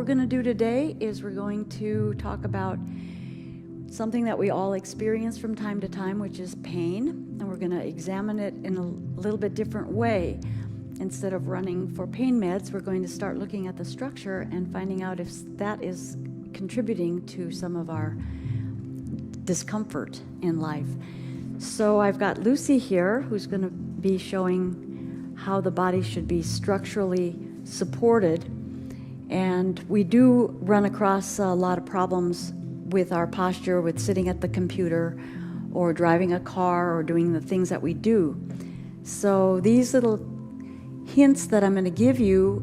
we're going to do today is we're going to talk about something that we all experience from time to time, which is pain, and we're going to examine it in a little bit different way. Instead of running for pain meds, we're going to start looking at the structure and finding out if that is contributing to some of our discomfort in life. So I've got Lucy here, who's going to be showing how the body should be structurally supported. And we do run across a lot of problems with our posture, with sitting at the computer or driving a car or doing the things that we do. So these little hints that I'm going to give you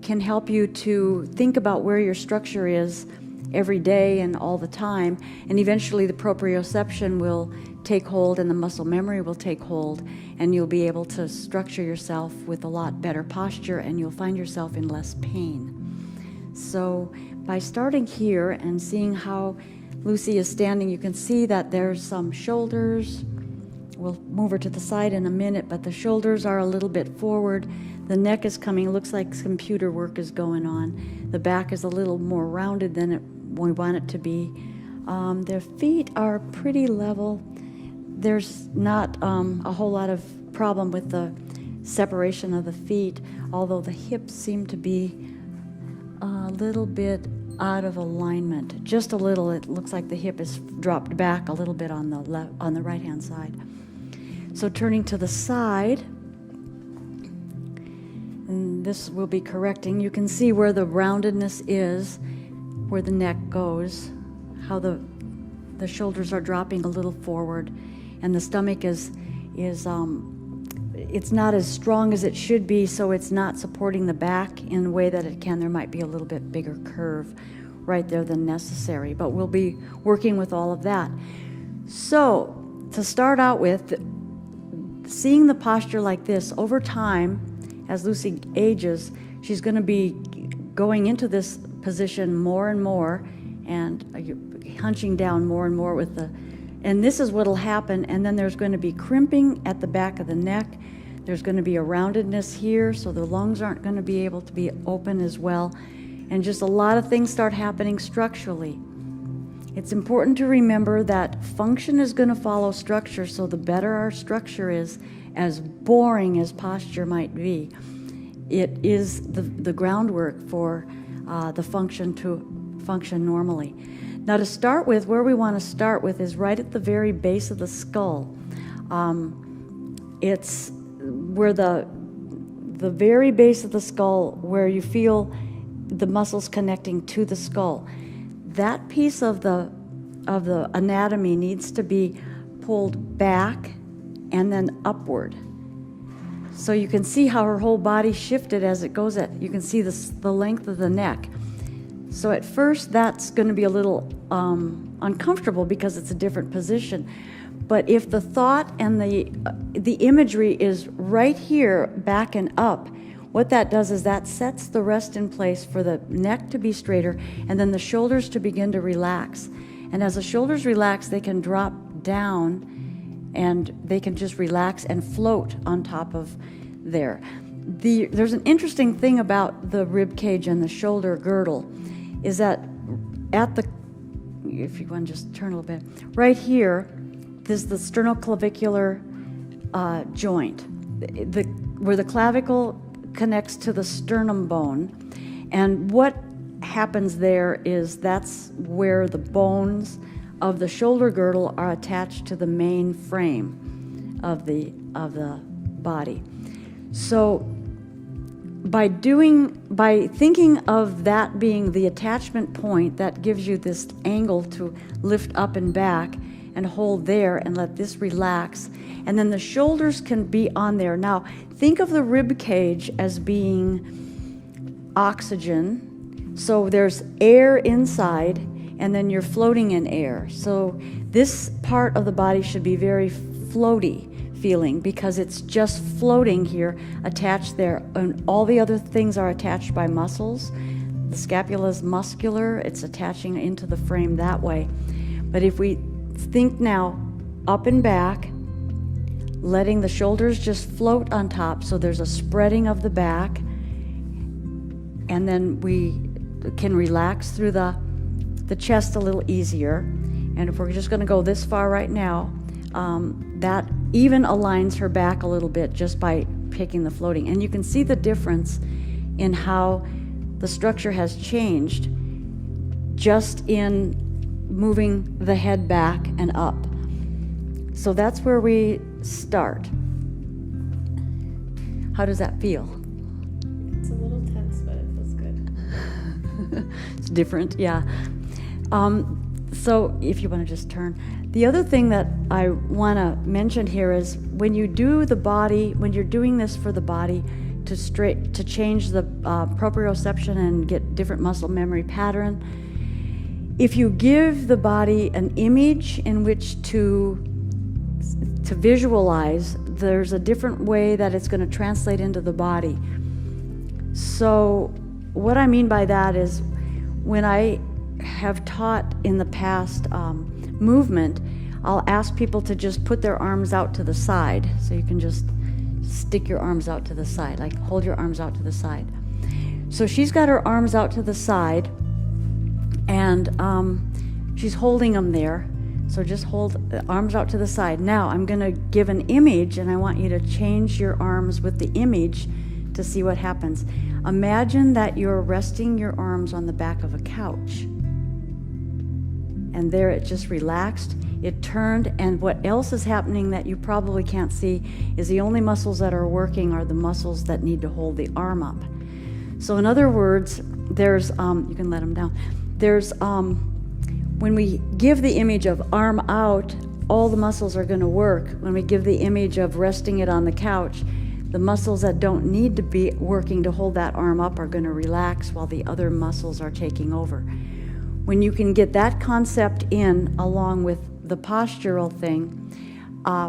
can help you to think about where your structure is every day and all the time, and eventually the proprioception will take hold and the muscle memory will take hold, and you'll be able to structure yourself with a lot better posture, and you'll find yourself in less pain. So by starting here and seeing how Lucy is standing, you can see that there's some shoulders. We'll move her to the side in a minute, but the shoulders are a little bit forward. The neck is coming, looks like computer work is going on. The back is a little more rounded than we want it to be. Their feet are pretty level. There's not a whole lot of problem with the separation of the feet, although the hips seem to be a little bit out of alignment. Just a little. It looks like the hip is dropped back a little bit on the right-hand side. So turning to the side, and this will be correcting, you can see where the roundedness is, where the neck goes, how the shoulders are dropping a little forward, and the stomach is it's not as strong as it should be, so it's not supporting the back in a way that it can. There might be a little bit bigger curve right there than necessary, but we'll be working with all of that. So to start out with, seeing the posture like this over time, as Lucy ages, she's going to be going into this position more and more and hunching down more and more with and this is what'll happen, and then there's going to be crimping at the back of the neck. There's going to be a roundedness here, so the lungs aren't going to be able to be open as well, and just a lot of things start happening structurally. It's important to remember that function is going to follow structure, so the better our structure is, as boring as posture might be, it is the groundwork for the function to function normally. Now to start with, where we want to start with is right at the very base of the skull. It's where the very base of the skull, where you feel the muscles connecting to the skull. That piece of the anatomy needs to be pulled back and then upward. So you can see how her whole body shifted as it goes. You can see the length of the neck. So at first that's going to be a little uncomfortable because it's a different position. But if the thought and the imagery is right here, back and up, what that does is that sets the rest in place for the neck to be straighter and then the shoulders to begin to relax. And as the shoulders relax, they can drop down and they can just relax and float on top of there. There's an interesting thing about the rib cage and the shoulder girdle is that if you want to just turn a little bit, right here, there's the sternoclavicular joint, where the clavicle connects to the sternum bone. And what happens there is that's where the bones of the shoulder girdle are attached to the main frame of the body. So by thinking of that being the attachment point, that gives you this angle to lift up and back and hold there and let this relax. And then the shoulders can be on there. Now, think of the rib cage as being oxygen. So there's air inside, and then you're floating in air. So this part of the body should be very floaty feeling because it's just floating here, attached there, and all the other things are attached by muscles. The scapula is muscular, it's attaching into the frame that way. But if we think now up and back, letting the shoulders just float on top, so there's a spreading of the back, and then we can relax through the chest a little easier. And if we're just going to go this far right now, that even aligns her back a little bit just by picking the floating. And you can see the difference in how the structure has changed just in moving the head back and up. So that's where we start. How does that feel? It's a little tense, but it feels good. It's different, yeah. So if you want to just turn. The other thing that I want to mention here is when you do the body, when you're doing this for the body to change the proprioception and get different muscle memory pattern, if you give the body an image in which to visualize, there's a different way that it's going to translate into the body. So what I mean by that is when I have taught in the past movement, I'll ask people to just put their arms out to the side. So you can just stick your arms out to the side, like hold your arms out to the side. So she's got her arms out to the side, and she's holding them there. So just hold the arms out to the side. Now I'm going to give an image, and I want you to change your arms with the image to see what happens. Imagine that you're resting your arms on the back of a couch. And there it just relaxed, it turned, and what else is happening that you probably can't see is the only muscles that are working are the muscles that need to hold the arm up. So in other words, there's, you can let them down, there's, when we give the image of arm out, all the muscles are going to work. When we give the image of resting it on the couch, the muscles that don't need to be working to hold that arm up are going to relax while the other muscles are taking over. When you can get that concept in along with the postural thing,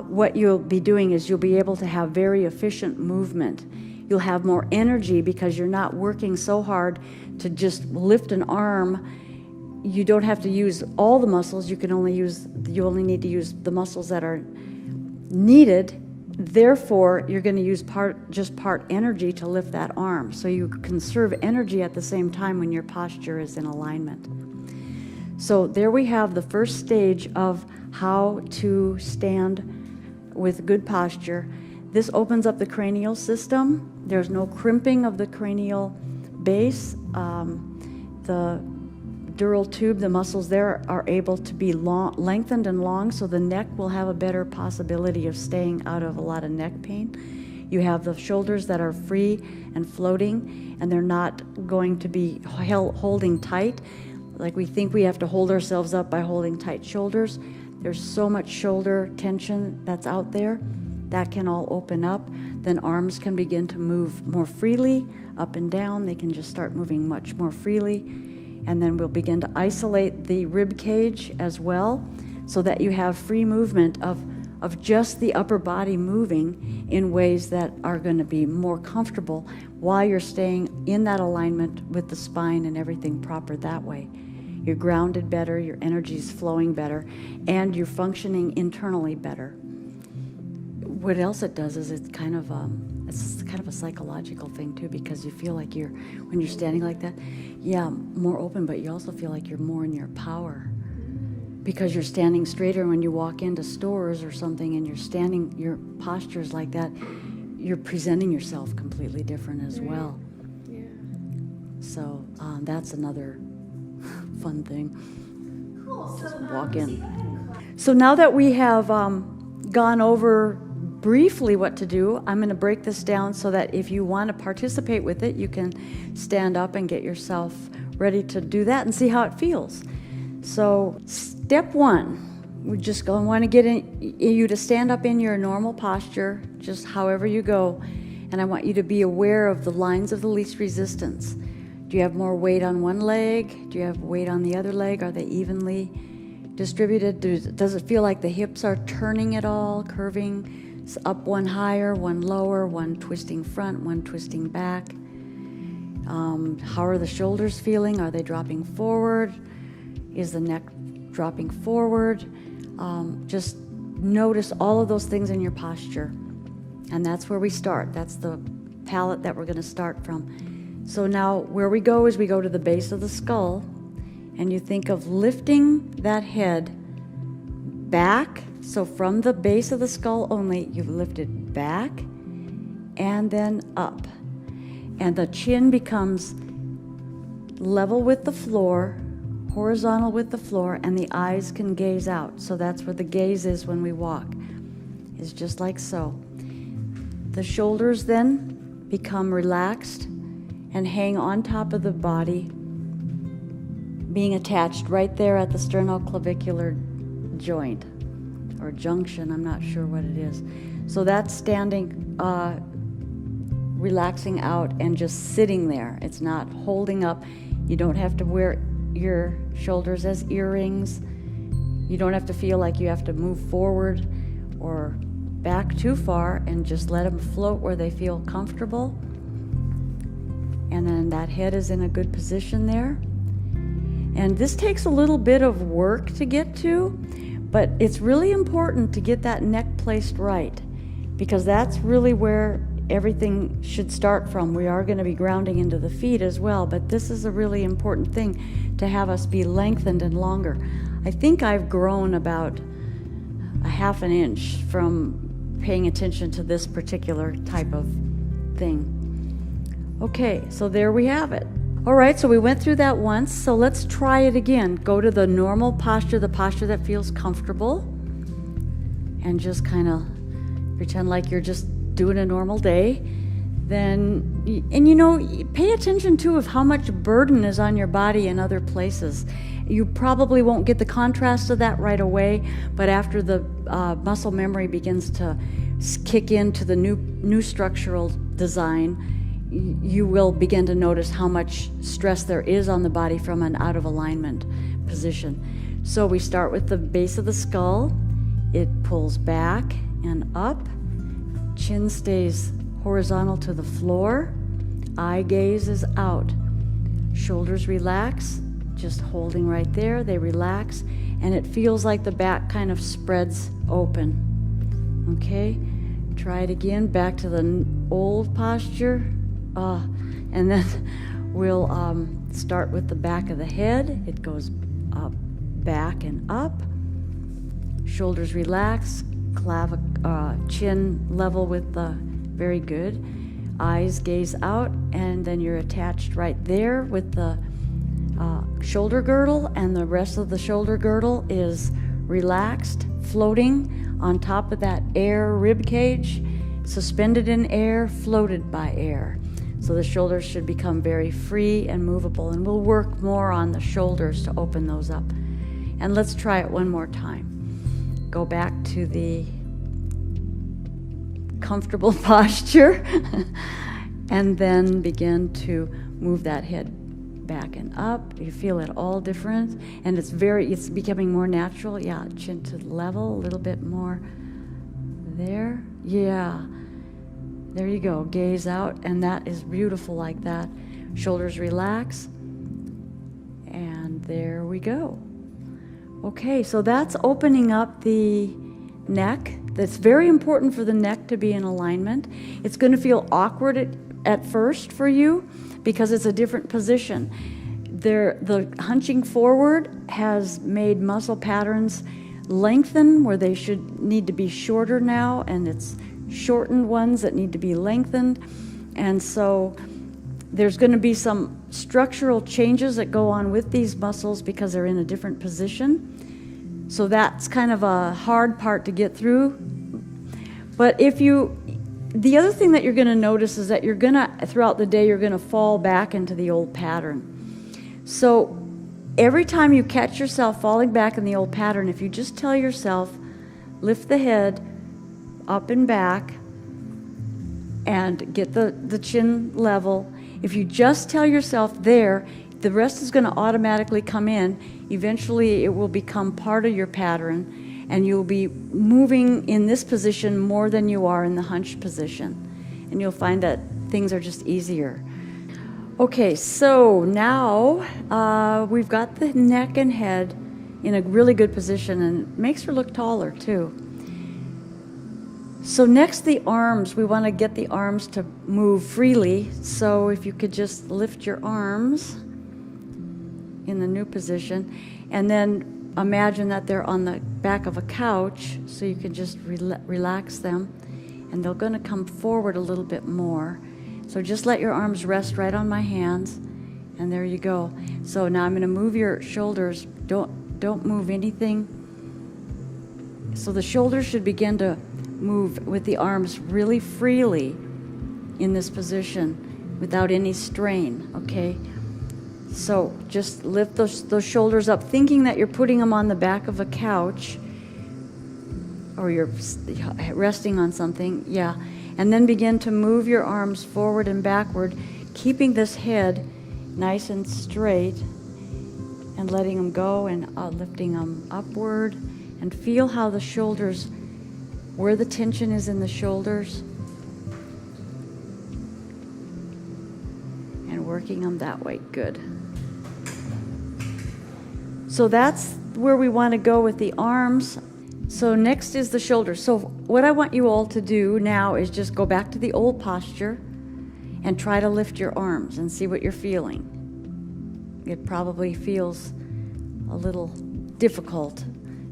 what you'll be doing is you'll be able to have very efficient movement. You'll have more energy because you're not working so hard to just lift an arm. You don't have to use all the muscles. You only need to use the muscles that are needed. Therefore, you're going to use just part energy to lift that arm. So you conserve energy at the same time when your posture is in alignment. So there we have the first stage of how to stand with good posture. This opens up the cranial system. There's no crimping of the cranial base. The dural tube, the muscles there are able to be lengthened and long, so the neck will have a better possibility of staying out of a lot of neck pain. You have the shoulders that are free and floating, and they're not going to be holding tight. Like we think we have to hold ourselves up by holding tight shoulders. There's so much shoulder tension that's out there. That can all open up. Then arms can begin to move more freely, up and down. They can just start moving much more freely. And then we'll begin to isolate the rib cage as well, so that you have free movement of just the upper body moving in ways that are going to be more comfortable while you're staying in that alignment with the spine and everything proper that way. You're grounded better, your energy's flowing better, and you're functioning internally better. What else it does is it's kind of a psychological thing too, because you feel like when you're standing like that, yeah, more open, but you also feel like you're more in your power because you're standing straighter. When you walk into stores or something and your posture is like that, you're presenting yourself completely different as well. Yeah. So that's another fun thing. Cool. Just walk in. So now that we have gone over briefly what to do, I'm going to break this down so that if you want to participate with it, you can stand up and get yourself ready to do that and see how it feels. So step one, we just want to get you to stand up in your normal posture, just however you go, and I want you to be aware of the lines of the least resistance. Do you have more weight on one leg? Do you have weight on the other leg? Are they evenly distributed? Does it feel like the hips are turning at all, curving? It's up one higher, one lower, one twisting front, one twisting back. How are the shoulders feeling? Are they dropping forward? Is the neck dropping forward? Just notice all of those things in your posture. And that's where we start. That's the palette that we're going to start from. So now where we go is we go to the base of the skull, and you think of lifting that head back. So from the base of the skull only, you've lifted back and then up. And the chin becomes level with the floor, horizontal with the floor, and the eyes can gaze out. So that's where the gaze is when we walk, is just like so. The shoulders then become relaxed and hang on top of the body, being attached right there at the sternoclavicular joint or junction, I'm not sure what it is. So that's standing, relaxing out and just sitting there. It's not holding up. You don't have to wear your shoulders as earrings. You don't have to feel like you have to move forward or back too far, and just let them float where they feel comfortable. And then that head is in a good position there. And this takes a little bit of work to get to, but it's really important to get that neck placed right, because that's really where everything should start from. We are going to be grounding into the feet as well, but this is a really important thing to have us be lengthened and longer. I think I've grown about a half an inch from paying attention to this particular type of thing. Okay, so there we have it. All right, so we went through that once, so let's try it again. Go to the normal posture, the posture that feels comfortable, and just kind of pretend like you're just doing a normal day. Then, and you know, pay attention too of how much burden is on your body in other places. You probably won't get the contrast of that right away, but after the muscle memory begins to kick into the new structural design, you will begin to notice how much stress there is on the body from an out of alignment position. So we start with the base of the skull. It pulls back and up. Chin stays horizontal to the floor. Eye gaze is out. Shoulders relax, just holding right there. They relax, and it feels like the back kind of spreads open. Okay, try it again, back to the old posture. And then we'll start with the back of the head. It goes up, back and up. Shoulders relax, chin level with the, very good. Eyes gaze out, and then you're attached right there with the shoulder girdle, and the rest of the shoulder girdle is relaxed, floating on top of that air rib cage, suspended in air, floated by air. So the shoulders should become very free and movable, and we'll work more on the shoulders to open those up. And let's try it one more time. Go back to the comfortable posture and then begin to move that head back and up. You feel it all different, and it's becoming more natural. Yeah, chin to level, a little bit more there. Yeah. There you go, gaze out, and that is beautiful like that. Shoulders relax, and there we go. Okay, so that's opening up the neck. That's very important for the neck to be in alignment. It's going to feel awkward at first for you because it's a different position. The hunching forward has made muscle patterns lengthen where they should need to be shorter now, and it's shortened ones that need to be lengthened. And so there's going to be some structural changes that go on with these muscles because they're in a different position. So that's kind of a hard part to get through. But the other thing that you're going to notice is that throughout the day, you're going to fall back into the old pattern. So every time you catch yourself falling back in the old pattern, if you just tell yourself, lift the head up and back and get the chin level. If you just tell yourself there, the rest is going to automatically come in. Eventually it will become part of your pattern, and you'll be moving in this position more than you are in the hunched position. And you'll find that things are just easier. Okay, so now we've got the neck and head in a really good position, and it makes her look taller too. So next, the arms. We want to get the arms to move freely. So if you could just lift your arms in the new position, and then imagine that they're on the back of a couch, so you can just relax them, and they're going to come forward a little bit more. So just let your arms rest right on my hands, and there you go. So now I'm going to move your shoulders. Don't move anything. So the shoulders should begin to move with the arms really freely in this position without any strain, okay? So just lift those shoulders up, thinking that you're putting them on the back of a couch or you're resting on something, yeah. And then begin to move your arms forward and backward, keeping this head nice and straight and letting them go and lifting them upward. And feel how the shoulders, where the tension is in the shoulders, and working them that way. Good. So that's where we want to go with the arms. So next is the shoulders. So what I want you all to do now is just go back to the old posture and try to lift your arms and see what you're feeling. It probably feels a little difficult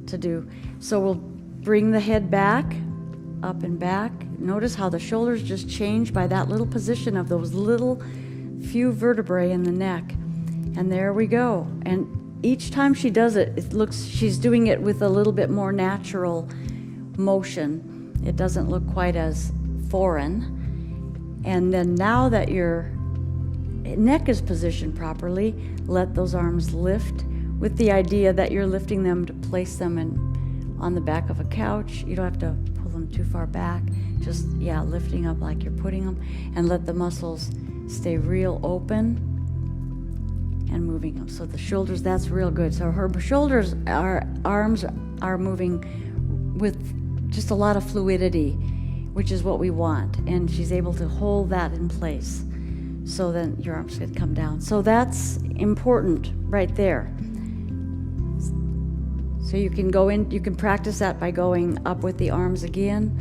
to do. So we'll bring the head back, up and back. Notice how the shoulders just change by that little position of those little few vertebrae in the neck. And there we go. And each time she does it, it looks, she's doing it with a little bit more natural motion. It doesn't look quite as foreign. And then now that your neck is positioned properly, let those arms lift with the idea that you're lifting them to place them on the back of a couch. You don't have to pull them too far back. Just, lifting up like you're putting them, and let the muscles stay real open and moving them. So the shoulders, that's real good. So her shoulders, our arms are moving with just a lot of fluidity, which is what we want. And she's able to hold that in place. So then your arms could come down. So that's important right there. So you can go in, you can practice that by going up with the arms again.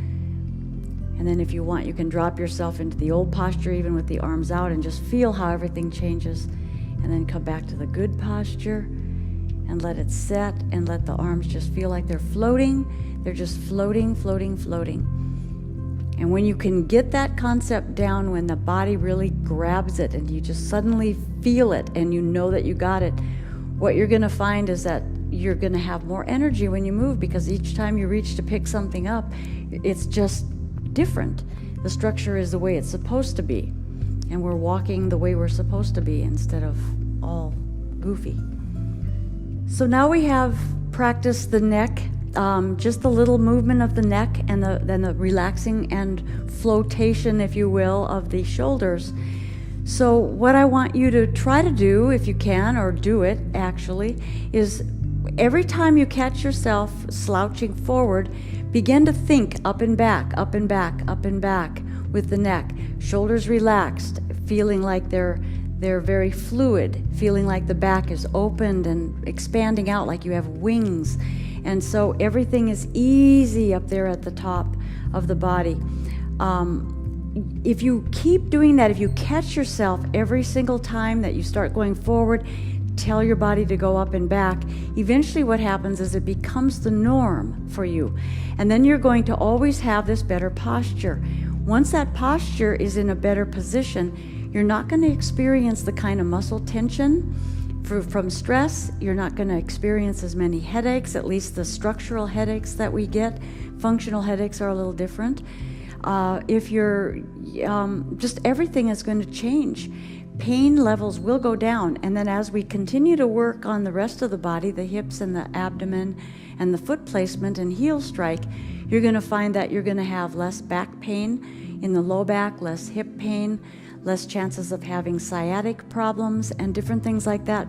And then if you want, you can drop yourself into the old posture even with the arms out and just feel how everything changes. And then come back to the good posture and let it set and let the arms just feel like they're floating. They're just floating, floating, floating. And when you can get that concept down, when the body really grabs it and you just suddenly feel it and you know that you got it, what you're going to find is that you're going to have more energy when you move, because each time you reach to pick something up, it's just different. The structure is the way it's supposed to be, and we're walking the way we're supposed to be instead of all goofy. So now we have practiced the neck, just the little movement of the neck and then the relaxing and flotation, if you will, of the shoulders. So what I want you to try to do, if you can, or do it actually, is every time you catch yourself slouching forward, begin to think up and back, up and back, up and back with the neck. Shoulders relaxed, feeling like they're very fluid, feeling like the back is opened and expanding out like you have wings. And so everything is easy up there at the top of the body. If you keep doing that, if you catch yourself every single time that you start going forward, tell your body to go up and back, eventually what happens is it becomes the norm for you. And then you're going to always have this better posture. Once that posture is in a better position, you're not going to experience the kind of muscle tension from stress. You're not going to experience as many headaches, at least the structural headaches that we get. Functional headaches are a little different. If you're, just everything is going to change. Pain levels will go down, and then as we continue to work on the rest of the body, the hips and the abdomen and the foot placement and heel strike, you're going to find that you're going to have less back pain in the low back, less hip pain, less chances of having sciatic problems and different things like that.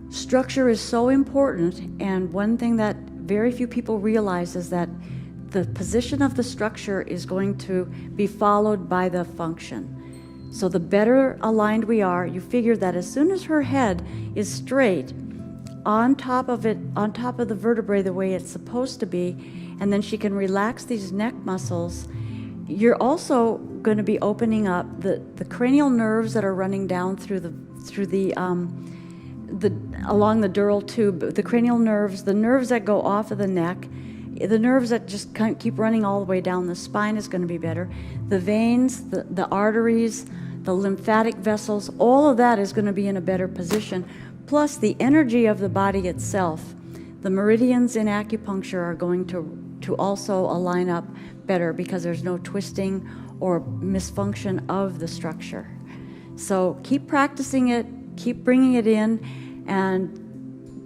Structure is so important, and one thing that very few people realize is that the position of the structure is going to be followed by the function. So the better aligned we are, you figure that as soon as her head is straight, on top of it, on top of the vertebrae the way it's supposed to be, and then she can relax these neck muscles, you're also going to be opening up the cranial nerves that are running down through the along the dural tube, the cranial nerves, the nerves that go off of the neck, the nerves that just kind of keep running all the way down the spine is going to be better. The veins, the arteries, the lymphatic vessels, all of that is going to be in a better position. Plus the energy of the body itself. The meridians in acupuncture are going to also align up better because there's no twisting or misfunction of the structure. So keep practicing it, keep bringing it in, and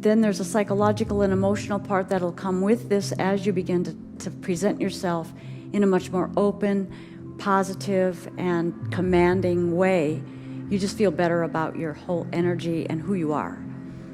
then there's a psychological and emotional part that'll come with this as you begin to present yourself in a much more open, positive, and commanding way. You just feel better about your whole energy and who you are.